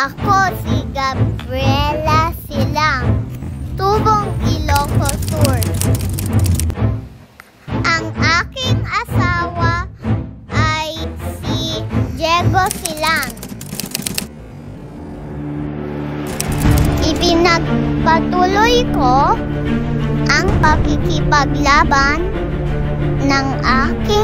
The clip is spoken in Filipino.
Ako si Gabriela Silang, Tubong Ilocos Sur. Ang aking asawa ay si Diego Silang. Ipinagpatuloy ko ang pakikipaglaban ng aking